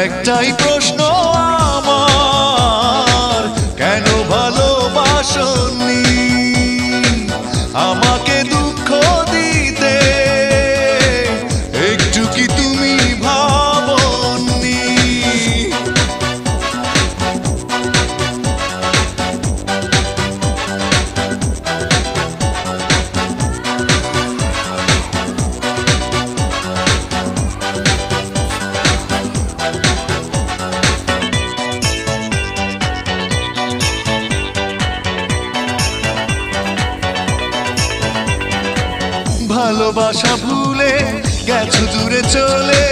একটাই প্রশ্ন আমার, কেন ভালোবাসনি আমাকে দুঃখ দিতে? একটু কি তুমি ভাবনি? ভালোবাসা ভুলে গেছো দূরে চলে,